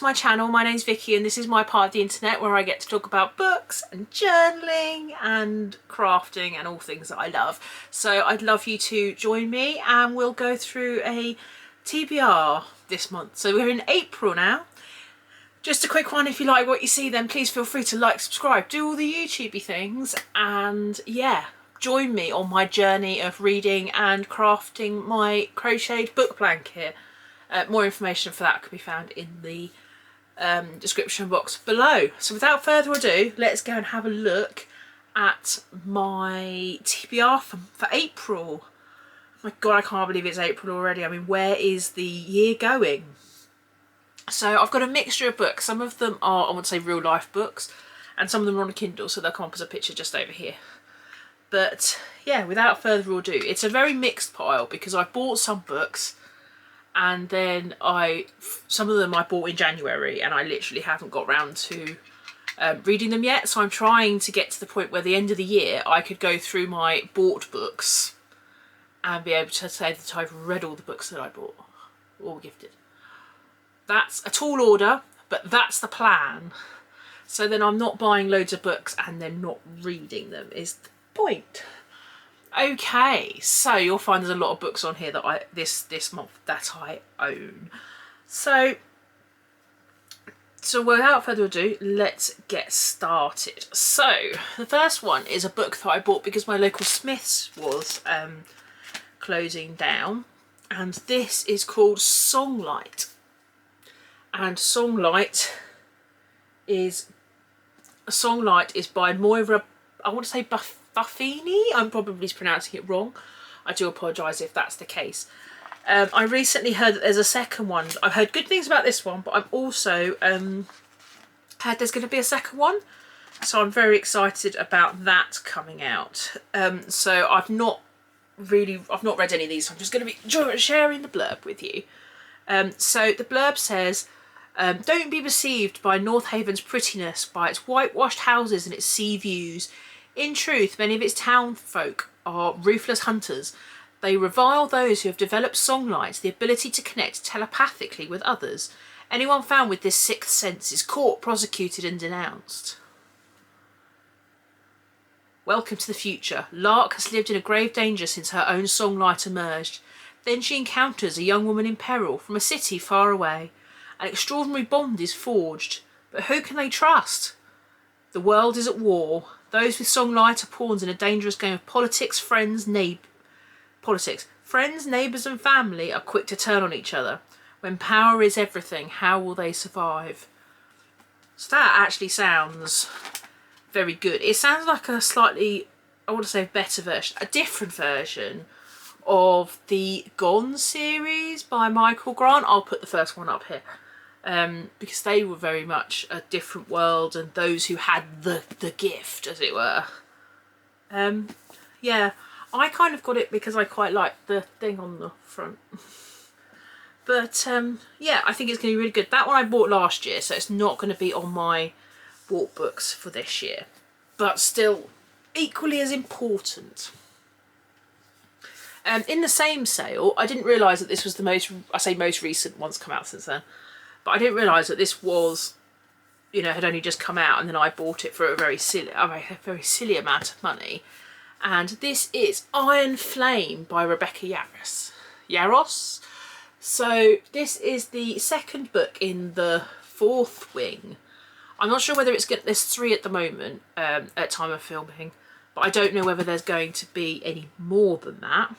my channel. My name's Vicky and this is my part of the internet where I get to talk about books and journaling and crafting and all things that I love. So I'd love you to join me and we'll go through a TBR this month. So we're in April now. Just a quick one, if you like what you see then please feel free to like, subscribe, do all the YouTubey things, and yeah, join me on my journey of reading and crafting my crocheted book blanket. More information for that could be found in the description box below. So without further ado, let's go and have a look at my TBR for April. My god, I can't believe it's April already. I mean, where is the year going? So I've got a mixture of books. Some of them are, I would say, real life books, and some of them are on a Kindle, so they'll come up as a picture just over here. But yeah, without further ado, it's a very mixed pile because I bought some books and then some of them I bought in January and I literally haven't got round to reading them yet. So I'm trying to get to the point where the end of the year I could go through my bought books and be able to say that I've read all the books that I bought or gifted. That's a tall order, but that's the plan. So then I'm not buying loads of books and then not reading them is the point. Okay, so you'll find there's a lot of books on here that this month that I own. So without further ado, let's get started. So the first one is a book that I bought because my local Smiths was closing down, and this is called Songlight. And Songlight is by Moira. I want to say Buffini. I'm probably pronouncing it wrong. I do apologise if that's the case. I recently heard that there's a second one. I've heard good things about this one, but I've also heard there's going to be a second one. So I'm very excited about that coming out. So I've not read any of these. So I'm just going to be sharing the blurb with you. So the blurb says, don't be deceived by North Haven's prettiness, by its whitewashed houses and its sea views. In truth, many of its townfolk are ruthless hunters. They revile those who have developed Songlight, the ability to connect telepathically with others. Anyone found with this sixth sense is caught, prosecuted and denounced. Welcome to the future. Lark has lived in a grave danger since her own Songlight emerged. Then she encounters a young woman in peril from a city far away. An extraordinary bond is forged, but who can they trust? The world is at war. Those with Songlight are pawns in a dangerous game of politics. Friends, neighbours and family are quick to turn on each other. When power is everything, how will they survive? So that actually sounds very good. It sounds like a slightly, I want to say better version, a different version of the Gone series by Michael Grant. I'll put the first one up here. Because they were very much a different world and those who had the gift, as it were. Yeah, I kind of got it because I quite like the thing on the front. But yeah, I think it's going to be really good. That one I bought last year, so it's not going to be on my bought books for this year. But still equally as important. In the same sale, I didn't realise that this was the most recent one's come out since then. But I didn't realise that this was, you know, had only just come out, and then I bought it for a very silly amount of money. And this is Iron Flame by Rebecca Yarros. So this is the second book in the fourth wing. I'm not sure whether there's 3 at the moment at time of filming, but I don't know whether there's going to be any more than that.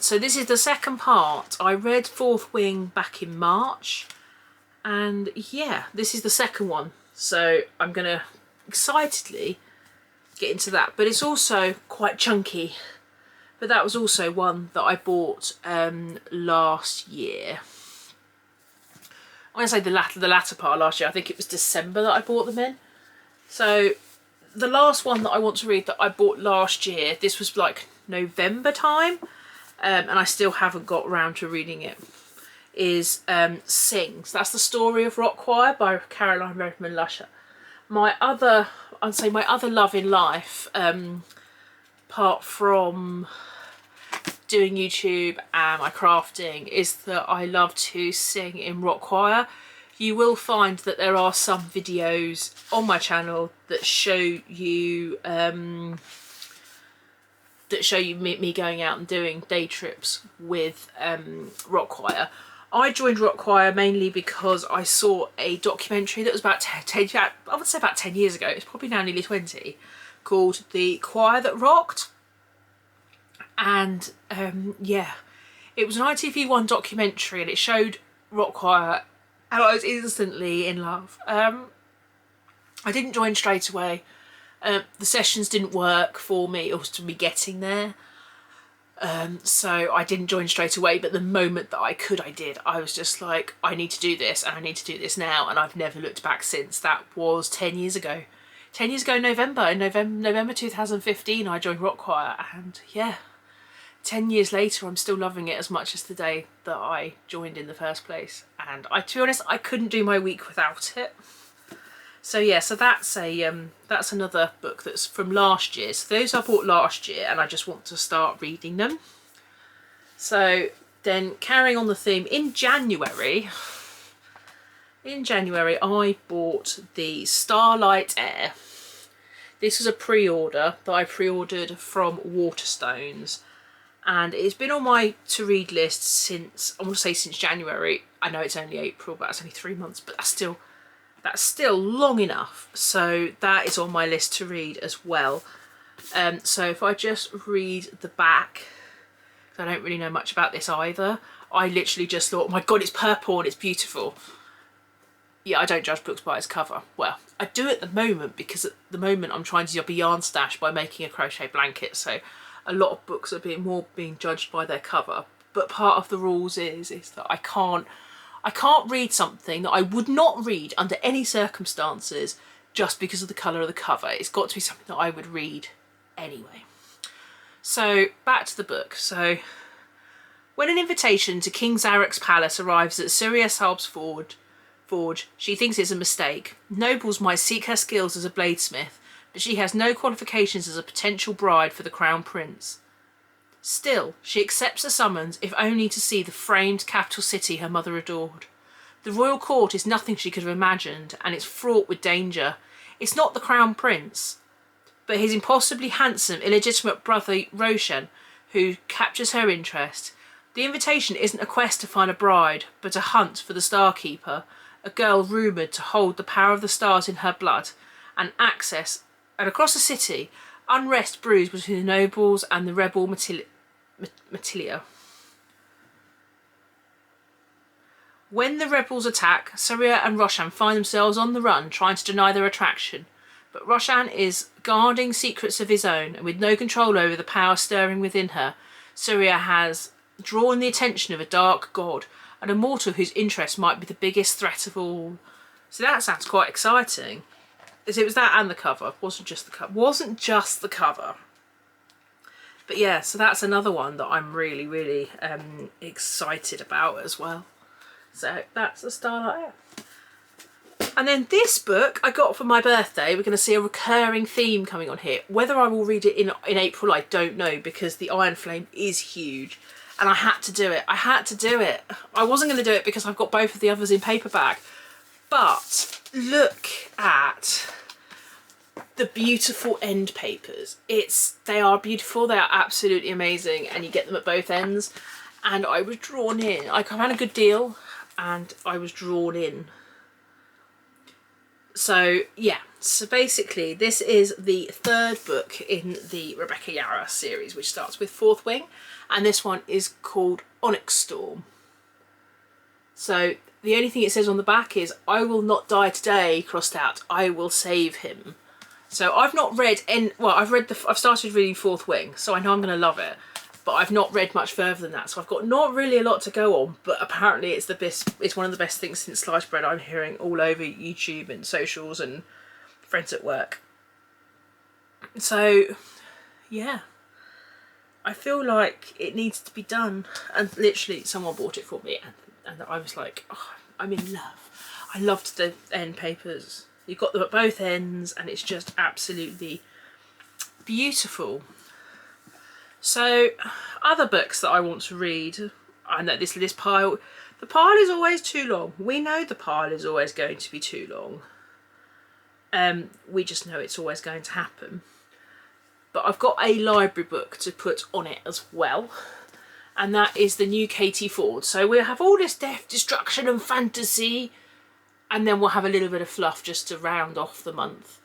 So this is the second part. I read Fourth Wing back in March, and yeah, this is the second one. So I'm going to excitedly get into that. But it's also quite chunky. But that was also one that I bought last year. I'm going to say the latter part of last year. I think it was December that I bought them in. So the last one that I want to read that I bought last year, this was like November time. And I still haven't got around to reading it, is Sing. So that's the story of Rock Choir by Redman Lusher. I'd say my other love in life, apart from doing YouTube and my crafting, is that I love to sing in rock choir. you will find that there are some videos on my channel that show you me going out and doing day trips with rock choir. I joined rock choir mainly because I saw a documentary that was about 10 I would say about 10 years ago, it's probably now nearly 20, called The Choir That Rocked. And yeah, it was an ITV1 documentary and it showed rock choir and I was instantly in love. I didn't join straight away. The sessions didn't work for me, it was to me getting there. So I didn't join straight away, but the moment that I could, I did. I was just like, I need to do this and I need to do this now, and I've never looked back since. That was 10 years ago. 10 years ago in November 2015 I joined rock choir, and yeah, 10 years later I'm still loving it as much as the day that I joined in the first place. And to be honest, I couldn't do my week without it. So yeah, so that's another book that's from last year. So those I bought last year and I just want to start reading them. So then carrying on the theme, in January I bought the Starlight Heir. This was a pre-order that I pre-ordered from Waterstones, and it's been on my to-read list since, I want to say since January. I know it's only April, but that's only 3 months, but that's still long enough. So that is on my list to read as well. So if I just read the back, I don't really know much about this either. I literally just thought, oh my god, it's purple and it's beautiful. Yeah, I don't judge books by its cover. Well, I do at the moment, because at the moment I'm trying to do up a yarn stash by making a crochet blanket. So a lot of books are being judged by their cover. But part of the rules is that I can't read something that I would not read under any circumstances just because of the colour of the cover. It's got to be something that I would read anyway. So back to the book. So when an invitation to King Zarek's palace arrives at Syria Salb's forge, she thinks it's a mistake. Nobles might seek her skills as a bladesmith, but she has no qualifications as a potential bride for the crown prince. Still, she accepts the summons, if only to see the framed capital city her mother adored. The royal court is nothing she could have imagined, and it's fraught with danger. It's not the crown prince, but his impossibly handsome, illegitimate brother Roshan, who captures her interest. The invitation isn't a quest to find a bride, but a hunt for the Starkeeper, a girl rumoured to hold the power of the stars in her blood, and across the city, unrest brews between the nobles and the rebel Matilia. When the rebels attack, Syria and Roshan find themselves on the run, trying to deny their attraction. But Roshan is guarding secrets of his own, and with no control over the power stirring within her, Syria has drawn the attention of a dark god, and a mortal whose interest might be the biggest threat of all. So that sounds quite exciting. It was that and the cover, wasn't just the cover. But yeah, so that's another one that I'm really, really excited about as well. So that's the Starlight. And then this book I got for my birthday. We're going to see a recurring theme coming on here. Whether I will read it in April, I don't know, because the Iron Flame is huge. And I had to do it. I wasn't going to do it because I've got both of the others in paperback. But look at the beautiful end papers. They are beautiful. They are absolutely amazing. And you get them at both ends. And I was drawn in. I had a good deal and I was drawn in. So yeah, so basically this is the third book in the Rebecca Yarros series, which starts with Fourth Wing, and this one is called Onyx Storm. So the only thing it says on the back is, I will not die today, crossed out, I will save him. So I've not read I've started reading Fourth Wing, so I know I'm going to love it, but I've not read much further than that, so I've got not really a lot to go on. But apparently it's one of the best things since sliced bread. I'm hearing all over YouTube and socials and friends at work. So yeah, I feel like it needs to be done, and literally someone bought it for me, and I was like, oh, I'm in love. I loved the end papers. You've got them at both ends and it's just absolutely beautiful. So other books that I want to read, I know this pile, The pile is always too long. We know the pile is always going to be too long. We just know it's always going to happen. But I've got a library book to put on it as well. And that is the new Katie Ford. So we'll have all this death, destruction and fantasy. And then we'll have a little bit of fluff just to round off the month.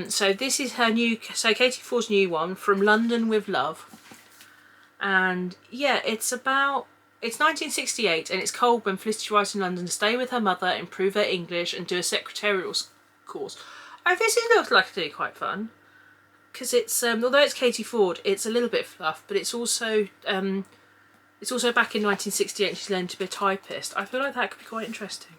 So this is her new, so Katie Ford's new one, From London with Love. And yeah, it's 1968 and it's cold when Felicity arrives in London to stay with her mother, improve her English and do a secretarial course. Oh, this looks like it'll be quite fun. Because it's, although it's Katie Ford, it's a little bit fluff, but it's also back in 1968 she's learned to be a typist. I feel like that could be quite interesting.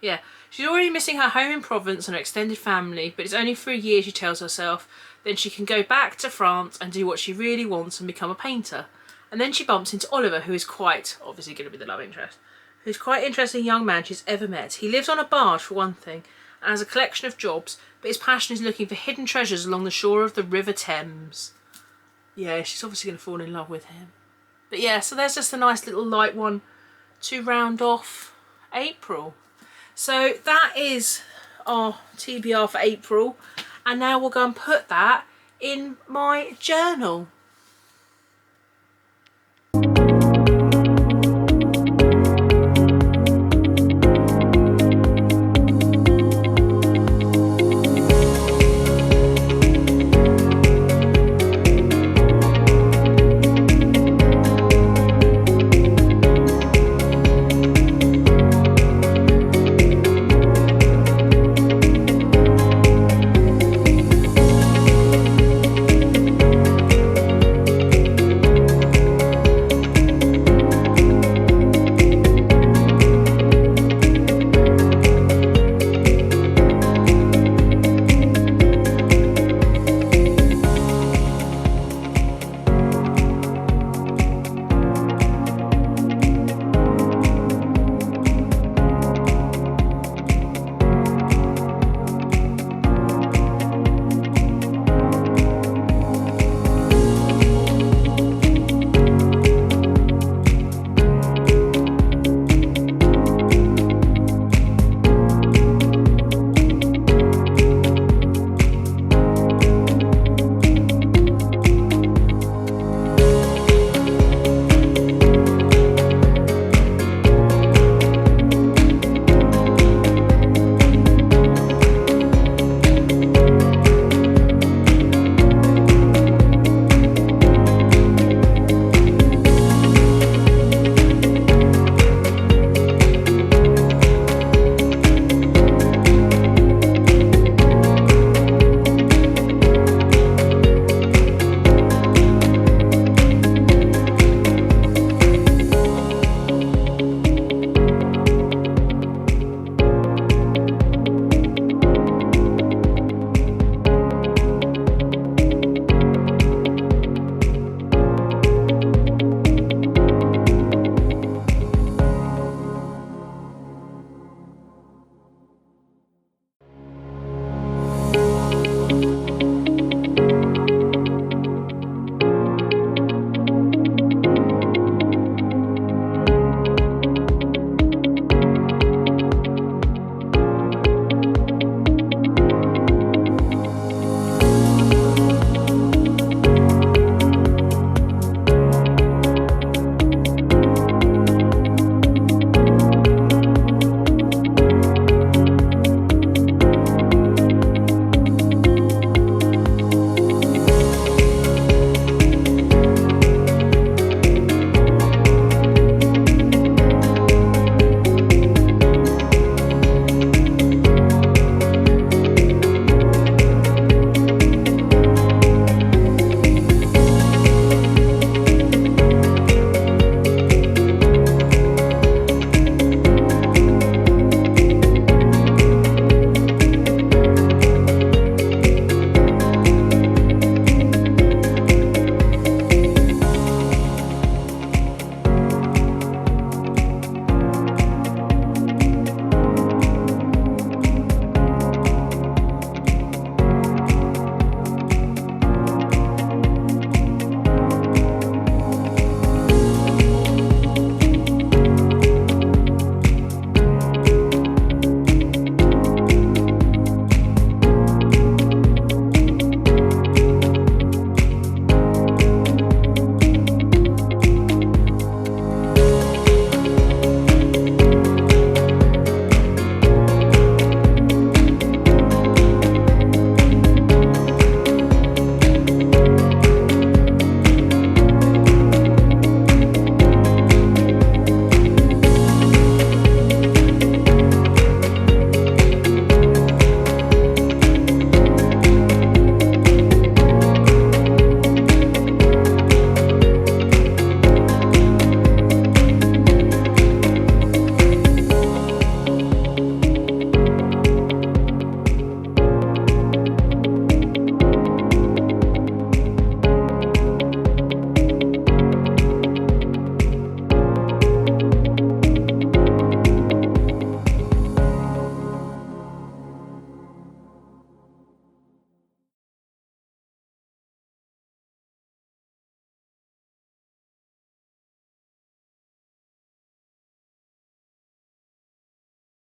Yeah, she's already missing her home in Provence and her extended family, but it's only for a year, she tells herself. Then she can go back to France and do what she really wants and become a painter. And then she bumps into Oliver, who is quite, obviously going to be the love interest, who's quite an interesting young man she's ever met. He lives on a barge for one thing, and has a collection of jobs, but his passion is looking for hidden treasures along the shore of the River Thames. Yeah, she's obviously going to fall in love with him. But yeah, so there's just a nice little light one to round off April. So that is our TBR for April. And now we'll go and put that in my journal.